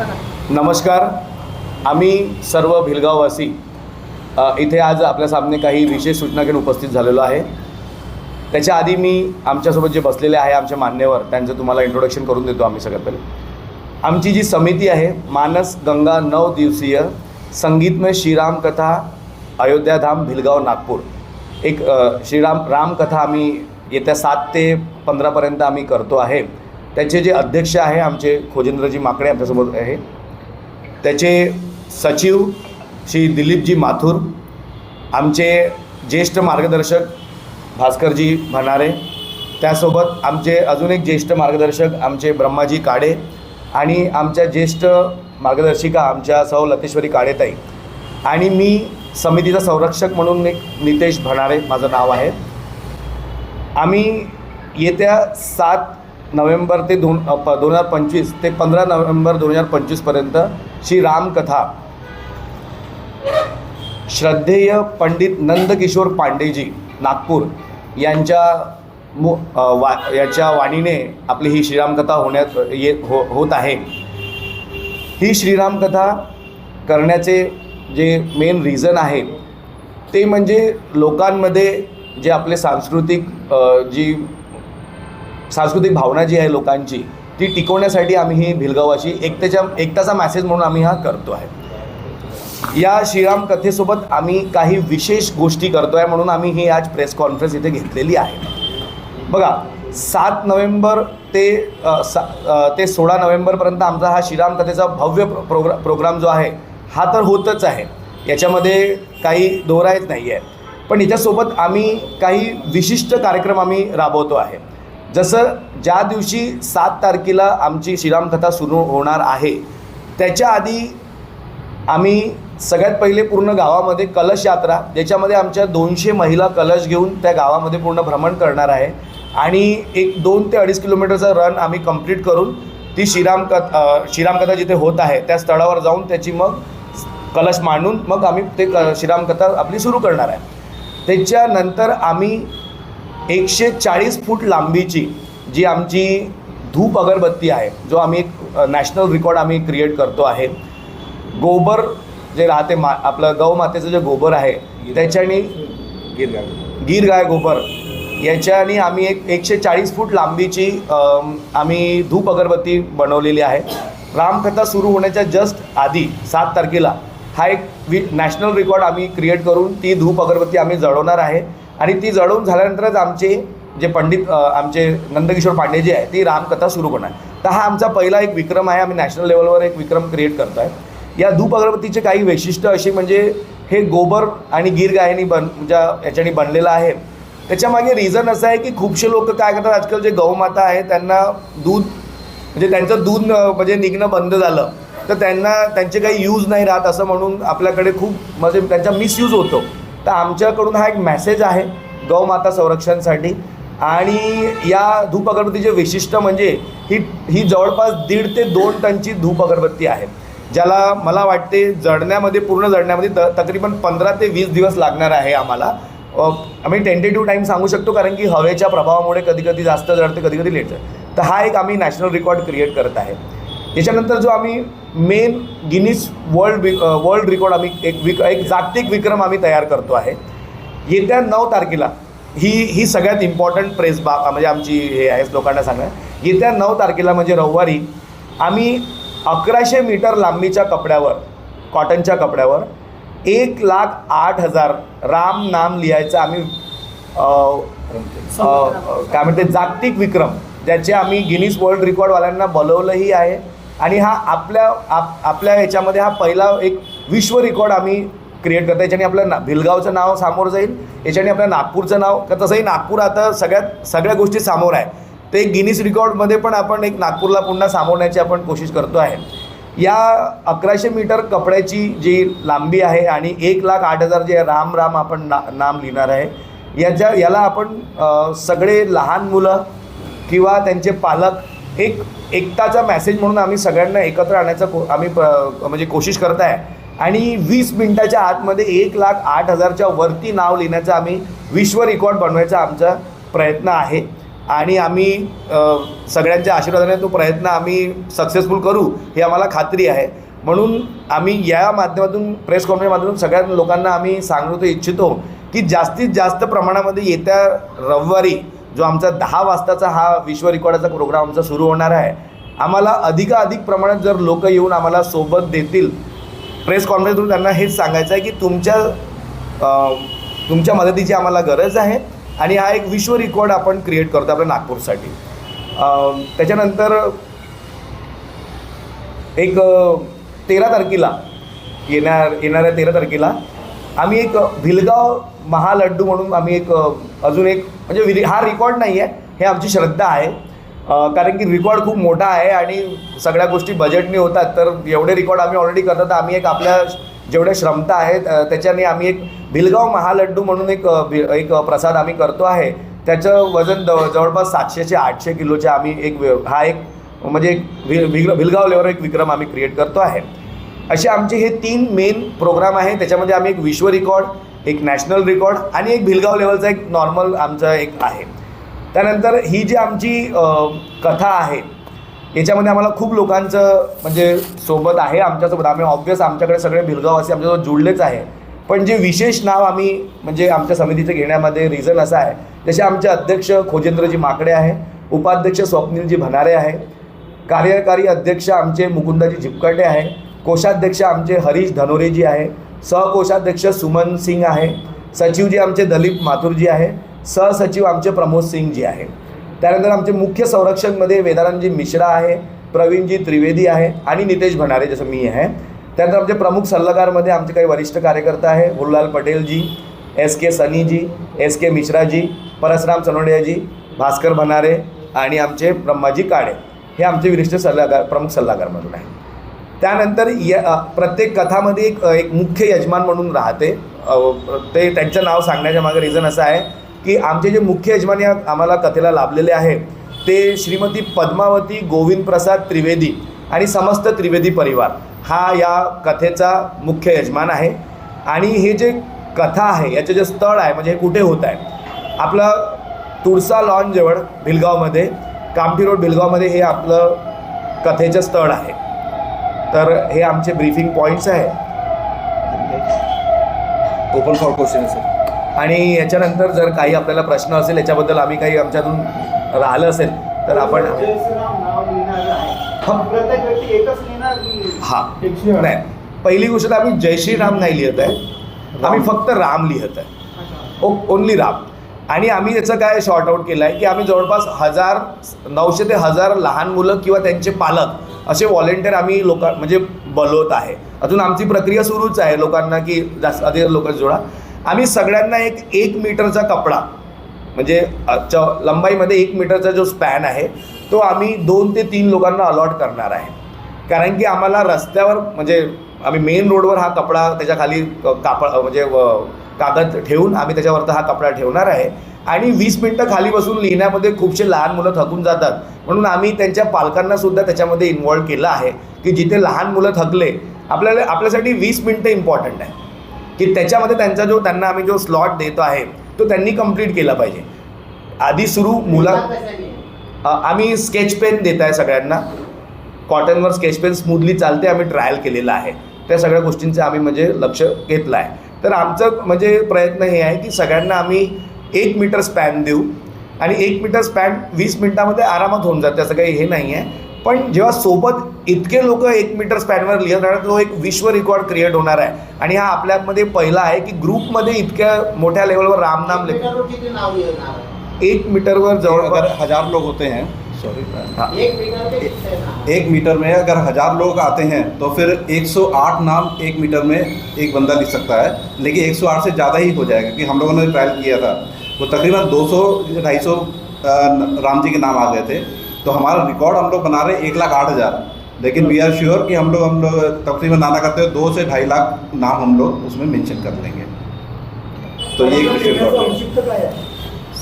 नमस्कार. आम्ही सर्व भिलगाववासी इथे आज आपल्या सामने काही विशेष सूचना घेऊन उपस्थित झालेलो आहे. त्याच्या आधी मी आमच्यासोबत जे बसलेले आहे आमचे मान्यवर त्यांचं तुम्हाला इंट्रोडक्शन करून देतो. आम्ही सगळ्यात पहिले आमची जी समिती आहे मानस गंगा 9 दिवसीय संगीतमय श्रीराम कथा अयोध्याधाम भिलगाव नागपूर, एक राम कथा आम्ही येत्या 7 ते 15पर्यंत आम्ही करतो आहे. त्याचे जे अध्यक्ष आहे आमचे खोजेंद्रजी माकडे आमच्यासोबत आहे. त्याचे सचिव श्री दिलीपजी माथुर, आमचे ज्येष्ठ मार्गदर्शक भास्करजी भनारे, त्यासोबत आमचे अजून एक ज्येष्ठ मार्गदर्शक आमचे ब्रह्माजी काडे आणि आमच्या ज्येष्ठ मार्गदर्शिका आमच्या सौ लतेश्वरी काडेताई, आणि मी समितीचा संरक्षक म्हणून एक नितेश भनारे माझं नाव आहे. आम्ही येत्या 7 नोव्हेंबर ते 2025 ते 15 नोव्हेंबर 2025पर्यंत श्री रामकथा श्रद्धेय पंडित नंदकिशोर पांडेजी नागपूर यांच्या वाणीने आपली ही श्रीरामकथा होत आहे. ही श्रीरामकथा करण्याचे जे मेन रिझन आहे ते म्हणजे लोकांमध्ये जे आपले सांस्कृतिक भावना जी आहे लोकांची ती टिकवण्यासाठी आम्ही ही भिलगावाची एकताचा मॅसेज म्हणून आम्ही हा करतो आहे. या श्रीराम कथेसोबत आम्ही काही विशेष गोष्टी करतो आहे म्हणून आम्ही ही आज प्रेस कॉन्फरन्स इथे घेतलेली आहे. बघा, 7 नोव्हेंबर ते 16 नोव्हेंबरपर्यंत आमचा हा श्रीराम कथेचा भव्य प्रोग्राम जो आहे हा तर होतच आहे, याच्यामध्ये काही दोरायच नाही आहे. पण याच्यासोबत आम्ही काही विशिष्ट कार्यक्रम आम्ही राबवतो आहे. जसं ज्या दिवशी 7 तारखेला आमची श्रीरामकथा सुरू होणार आहे त्याच्या आधी आम्ही सगळ्यात पहिले पूर्ण गावामध्ये कलश यात्रा, ज्याच्यामध्ये आमच्या 200 महिला कलश घेऊन त्या गावामध्ये पूर्ण भ्रमण करणार आहे आणि एक 2 ते 2.5 किलोमीटरचा रन आम्ही कंप्लीट करून ती श्रीरामकथा जिथे होत आहे त्या स्थळावर जाऊन त्याची मग कलश मांडून मग आम्ही ते श्रीरामकथा आपली सुरू करणार आहे. त्याच्यानंतर आम्ही 140 फूट लांबीची जी आमची धूप अगरबत्ती आहे, जो आम्ही एक नॅशनल रेकॉर्ड आम्ही क्रिएट करतो आहे. गोबर जे राहते आपलं गौमातेचं जे गोबर आहे त्याच्याने गीर गाय गोबर याच्याने आम्ही एक 140 फूट लांबीची आम्ही धूप अगरबत्ती बनवलेली आहे. रामकथा सुरू होण्याच्या जस्ट आधी 7 तारखेला हा एक नॅशनल रेकॉर्ड आम्ही क्रिएट करून ती धूप अगरबत्ती आम्ही जळवणार आहे आणि ती जळवून झाल्यानंतरच आमचे जे पंडित आमचे नंदकिशोर पांडेजी आहे ती रामकथा सुरू करणार. तर हा आमचा पहिला एक विक्रम आहे. आम्ही नॅशनल लेवलवर एक विक्रम क्रिएट करतो आहे. या धूप अगरबत्तीचे काही वैशिष्ट्य अशी म्हणजे हे गोबर आणि गीर गायनी याच्याने बनलेलं आहे. त्याच्यामागे रिझन असं आहे की खूपशे लोक काय करतात, आजकाल जे गौमाता आहे त्यांना दूध म्हणजे त्यांचं दूध म्हणजे निघणं बंद झालं तर त्यांना त्यांचे काही यूज नाही राहत असं म्हणून आपल्याकडे खूप म्हणजे त्यांचा मिसयूज होतो. तर आमच्याकडून हा एक मेसेज आहे गौमाता संरक्षणासाठी. आणि या धूप अगरबत्तीचे वैशिष्ट्य म्हणजे ही जवळपास 1.5 ते 2 टनची धूप अगरबत्ती आहे, ज्याला मला वाटते पूर्ण जळण्यामध्ये तकरीबन 15 ते 20 दिवस लागणार आहे आम्हाला. आम्ही टेंटेटिव्ह टाईम सांगू शकतो कारण की हवेच्या प्रभावामुळे कधी जास्त जळते, कधी लेट जळते. तर हा एक आम्ही नॅशनल रेकॉर्ड क्रिएट करत आहे. याच्यानंतर जो आम्ही मेन गिनीज वर्ल्ड रेकॉर्ड आम्ही एक जागतिक विक्रम आम्ही तयार करतो आहे. येत्या 9 तारखेला ही सगळ्यात इम्पॉर्टंट प्रेस म्हणजे आमची हे आहे लोकांना सांगणं. येत्या 9 तारखेला म्हणजे रविवारी आम्ही 1100 मीटर लांबीच्या कपड्यावर, कॉटनच्या कपड्यावर 1,08,000 राम नाम लिहायचं आम्ही काय म्हणते जागतिक विक्रम, ज्याचे आम्ही गिनीज वर्ल्ड रेकॉर्डवाल्यांना बोलवलंही आहे. आणि हा आपल्या याच्यामध्ये हा पहिला एक विश्व रेकॉर्ड आम्ही क्रिएट करतो. याच्याने आपल्या भिलगावचं नाव समोर जाईल, याच्याने आपल्या नागपूरचं नाव, का तसंही नागपूर आता सगळ्या गोष्टी समोर आहे. ते गिनीज रेकॉर्डमध्ये पण आपण एक नागपूरला पुन्हा सामावण्याची आपण कोशिश करतो आहे. या 1100 मीटर कपड्याची जी लांबी आहे आणि 1,08,000 जे राम आपण नाम लिहिणार आहे, याला आपण सगळे लहान मुलं किंवा त्यांचे पालक एकताचा मॅसेज म्हणून आम्ही सगळ्यांना एकत्र आणायचा आम्ही म्हणजे कोशिश करत आहे. आणि 20 मिनिटाच्या आतमध्ये 1,08,000च्या वरती नाव लिहिण्याचा आम्ही विश्व रेकॉर्ड बनवायचा आमचा प्रयत्न आहे. आणि आम्ही सगळ्यांच्या आशीर्वादाने तो प्रयत्न आम्ही सक्सेसफुल करू ही आम्हाला खात्री आहे. म्हणून आम्ही या माध्यमातून प्रेस कॉन्फरन्स माध्यमातून सगळ्या लोकांना आम्ही सांगू इच्छितो की जास्तीत जास्त प्रमाणामध्ये येत्या रविवारी जो आमचा 10 वाजताचा हा विश्व रेकॉर्डाचा प्रोग्राम आमचा सुरू होणार आहे, आम्हाला अधिकाधिक प्रमाणात जर लोक येऊन आम्हाला सोबत देतील, प्रेस कॉन्फरन्सवरून त्यांना हेच सांगायचं आहे की तुमच्या मदतीची आम्हाला गरज आहे आणि हा एक विश्व रेकॉर्ड आपण क्रिएट करतो आपल्या नागपूरसाठी. त्याच्यानंतर एक 13 तारखेला येणाऱ्या 13 तारखेला आम्ही एक भिलगाव महालड्डू म्हणून आम्ही अजून एक म्हणजे हा रेकॉर्ड नाही आहे, हे आमची श्रद्धा आहे. कारण की रेकॉर्ड खूप मोठा आहे आणि सगळ्या गोष्टी बजेटने होतात, तर एवढे रेकॉर्ड आम्ही ऑलरेडी करतो. तर आम्ही एक आपल्या जेवढ्या क्षमता आहेत त्याच्याने आम्ही एक भिलगाव महालड्डू म्हणून एक प्रसाद आम्ही करतो आहे. त्याचं वजन जवळपास 700 ते 800 किलोचे आम्ही हा एक म्हणजे भिलगाव लेवलवर एक विक्रम आम्ही क्रिएट करतो आहे. असे आमचे हे 3 मेन प्रोग्राम आहे. त्याच्यामध्ये आम्ही एक विश्व रेकॉर्ड, एक नॅशनल रेकॉर्ड आणि एक भिलगाव लेवलचा एक नॉर्मल आमचा एक आहे. त्यानंतर ही जी आमची कथा आहे याच्यामध्ये आम्हाला खूप लोकांचं म्हणजे सोबत आहे आमच्यासोबत. आम्ही ऑब्व्हियस आमच्याकडे सगळे भिलगाववासी आमच्यासोबत जुळलेच आहे. पण जे विशेष नाव आम्ही म्हणजे आमच्या समितीचं घेण्यामध्ये रिझन असं आहे, जसे आमचे अध्यक्ष खोजेंद्रजी माकडे आहे, उपाध्यक्ष स्वप्नीलजी भनारे आहे, कार्यकारी अध्यक्ष आमचे मुकुंदाजी झिपकाटे आहे, कोषाध्यक्ष आमचे हरीश धनोरेजी आहे, सहकोषाध्यक्ष सुमन सिंग आहे, सचिवजी आमचे दलीप माथुरजी आहे, सहसचिव आमचे प्रमोद सिंगजी आहे. त्यानंतर आमचे मुख्य संरक्षकमध्ये वेदांतजी मिश्रा आहे, प्रवीणजी त्रिवेदी आहे आणि नितेश भंडारे जसं मी आहे. त्यानंतर आमचे प्रमुख सल्लागारमध्ये आमचे काही वरिष्ठ कार्यकर्ते आहे, गुरुलाल पटेलजी, SK सनीजी, SK मिश्राजी, परसराम सनोडियाजी, भास्कर भनारे आणि आमचे ब्रह्माजी काळे हे आमचे वरिष्ठ प्रमुख सल्लागारमधून आहे. त्यानंतर प्रत्येक कथामध्ये एक मुख्य यजमान म्हणून राहते. ते त्यांचं नाव सांगण्याच्या मागे रिझन असं आहे की आमचे जे मुख्य यजमान या आम्हाला कथेला लाभलेले आहे ते श्रीमती पद्मावती गोविंद प्रसाद त्रिवेदी आणि समस्त त्रिवेदी परिवार हा या कथेचा मुख्य यजमान आहे. आणि हे जे कथा आहे याचे जे स्थळ आहे म्हणजे हे कुठे होत आहे, आपलं तुळसा लॉनजवळ भिलगावमध्ये, कामठी रोड भिलगावमध्ये हे आपलं कथेचं स्थळ आहे. तर हे आमचे ब्रीफिंग पॉईंट्स आहे. Open for question sir. आणि याच्यानंतर जर काही आपल्याला प्रश्न असेल याच्याबद्दल आम्ही काही आमच्यातून राहिलं असेल तर आपण नाही, पहिली गोष्ट आपण जय श्रीराम नाही लिहित आहे, आम्ही फक्त राम लिहित आहे, ओनली राम. आणि आम्ही याचं काय शॉर्ट आऊट केलं आहे की आम्ही जवळपास 900 ते 1000 लहान मुलं किंवा त्यांचे पालक असे व्हॉलेंटियर आम्ही म्हणजे बोलवत आहे. अजून आमची प्रक्रिया सुरूच आहे लोकांना की जास्त अधिक लोक जोडा. आम्ही सगळ्यांना 1 मीटरचा कपडा म्हणजे लंबाईमध्ये 1 मीटरचा जो स्पॅन आहे तो आम्ही 2 ते 3 लोकांना अलॉट करणार आहे. कारण की आम्हाला रस्त्यावर म्हणजे आम्ही मेन रोडवर हा कपडा त्याच्या खाली म्हणजे कागद ठेवून आम्ही त्याच्यावरती हा कपडा ठेवणार आहे. आणि 20 मिनटं खाली बसून लिहिण्यामध्ये खूपसे लहान मुलं थकून जातात, म्हणून आम्ही त्यांच्या पालकांनासुद्धा त्याच्यामध्ये इन्वॉल्व केलं आहे की जिथे लहान मुलं थकले आपल्यासाठी 20 मिनटं इम्पॉर्टंट आहे की त्याच्यामध्ये त्यांना आम्ही जो स्लॉट देतो आहे तो त्यांनी कंप्लीट केला पाहिजे. आधी सुरू आम्ही स्केच पेन देत आहे सगळ्यांना, कॉटनवर स्केच पेन स्मूथली चालते, आम्ही ट्रायल केलेला आहे. त्या सगळ्या गोष्टींचं आम्ही म्हणजे लक्ष घेतलं आहे. तर आमचं म्हणजे प्रयत्न हे आहे की सगळ्यांना आम्ही 1 मीटर स्पॅन देऊ आणि 1 मीटर स्पॅन 20 मिनटामध्ये आरामात होऊन जाते, असं काही हे नाही आहे. पण जेव्हा सोबत इतके लोक 1 मीटर स्पॅनवर लिहित राहणार तो एक विश्व रेकॉर्ड क्रिएट होणार आहे. आणि हा आपल्यामध्ये पहिला आहे की ग्रुपमध्ये इतक्या मोठ्या लेवलवर रामनाम 1 मीटरवर जवळपास 1000 लोग होते हैं, सॉरी हाँ, 1 मीटर में अगर 1000 लोग आते हैं तो फिर 108 नाम 1 मीटर में एक बंदा लिख सकता है. लेकिन 108 से ज़्यादा ही हो जाएगा क्योंकि हम लोगों ने ट्रायल किया था वो तकरीबन 200-250 राम जी के नाम आ गए थे. तो हमारा रिकॉर्ड हम लोग बना रहे 1,08,000. लेकिन वी आर श्योर कि हम लोग तकरीबन नाना करते हुए 2 से 2.5 लाख नाम हम लोग उसमें मेंशन कर लेंगे. तो ये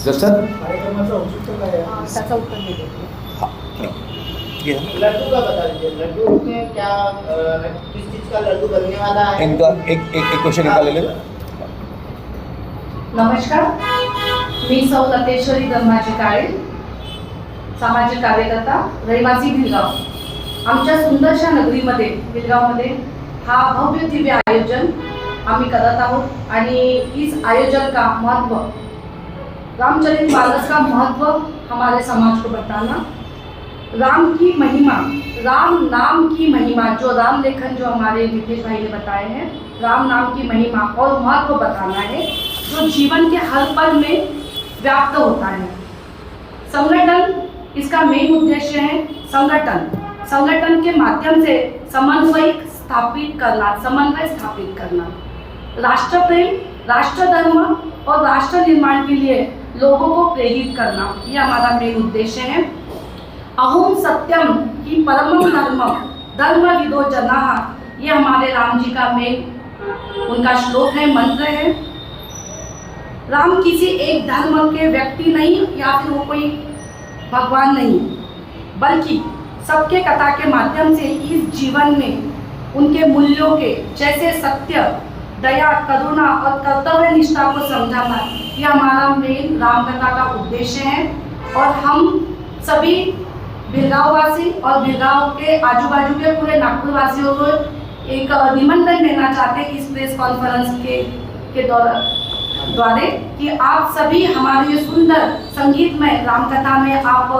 जसं लड्डू का बता दीजिए, लड्डू में क्या किस चीज का लड्डू बनने वाला है? इनका एक क्वेश्चन निकालेले. नमस्कार, मी सौ लतेश्वरी धर्माजी काळे, सामाजिक कार्यकर्ता, रहिवासी भिलगाव। आमच्या सुंदरशा नगरीमध्ये भिलगावमध्ये हा भव्य दिव्य आयोजन आम्ही करत आहोत आणि इस आयोजन का महत्व, रामचरित मानस का महत्व हमारे समाज को बताना, राम की महिमा, राम नाम की महिमा, जो राम लेखन जो हमारे नितेश भाई ने बताए हैं, राम नाम की महिमा और महत्व बताना है जो जीवन के हर पल में व्याप्त होता है। संगठन इसका मेन उद्देश्य है संगठन के माध्यम से समन्वय स्थापित करना, राष्ट्र प्रेम, राष्ट्र धर्म और राष्ट्र निर्माण के लिए लोगों को प्रेरित करना, ये हमारा मेन उद्देश्य है। अहोम सत्यम ही परमम धर्म विदो जनाः, ये हमारे राम जी का मेन उनका श्लोक है, मंत्र है। राम किसी एक धर्म के व्यक्ति नहीं या फिर वो कोई भगवान नहीं, बल्कि सबके कथा के माध्यम से इस जीवन में उनके मूल्यों के जैसे सत्य, दया, करुणा और कर्तव्य निष्ठा को समझाना, ये हमारा मेन राम कथा का उद्देश्य है। और हम सभी भिलगांव वासी और भिलगांव के आजू बाजू के पूरे नागपुर वासियों को एक निमंत्रण देना चाहते हैं इस प्रेस कॉन्फ्रेंस के द्वारे कि आप सभी हमारे ये सुंदर संगीतमय रामकथा में आप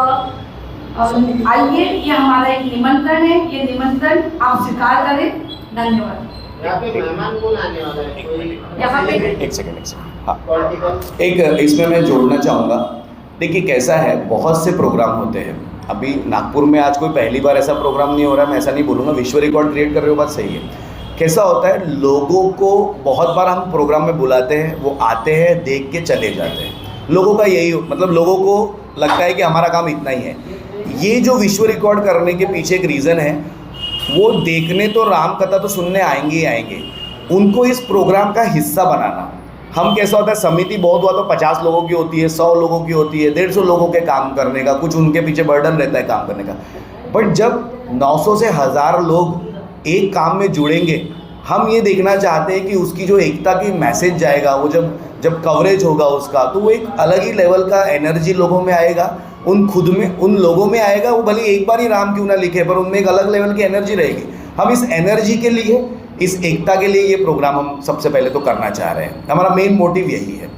आइए, ये हमारा एक निमंत्रण है, ये निमंत्रण आप स्वीकार करें। धन्यवाद। यहाँ पे मेहमान कौन आने वाला है? कोई यहाँ पे एक सेकंड हाँ, पॉलिटिकल एक इसमें मैं जोड़ना चाहूँगा। देखिए कैसा है, बहुत से प्रोग्राम होते हैं। अभी नागपुर में आज कोई पहली बार ऐसा प्रोग्राम नहीं हो रहा है, मैं ऐसा नहीं बोलूँगा, विश्व रिकॉर्ड क्रिएट कर रहे हो, बात सही है। कैसा होता है, लोगों को बहुत बार हम प्रोग्राम में बुलाते हैं, वो आते हैं, देख के चले जाते हैं। लोगों का यही मतलब लोगों को लगता है कि हमारा काम इतना ही है। ये जो विश्व रिकॉर्ड करने के पीछे एक रीज़न है, वो देखने तो राम कथा तो सुनने आएंगे ही आएंगे, उनको इस प्रोग्राम का हिस्सा बनाना। हम कैसा होता है, समिति बहुत हुआ तो 50 लोगों की होती है, 100 लोगों की होती है, 150 लोगों के काम करने का, कुछ उनके पीछे बर्डन रहता है काम करने का। बट जब 900 से 1000 लोग एक काम में जुड़ेंगे, हम ये देखना चाहते हैं कि उसकी जो एकता की मैसेज जाएगा, वो जब कवरेज होगा उसका, तो वो एक अलग ही लेवल का एनर्जी लोगों में आएगा, उन लोगों में आएगा। वो भले एक बार ही राम क्यों ना लिखे, पर उनमें एक अलग लेवल की एनर्जी रहेगी। हम इस एनर्जी के लिए, इस एकता के लिए ये प्रोग्राम हम सबसे पहले तो करना चाह रहे हैं। हमारा मेन मोटिव यही है।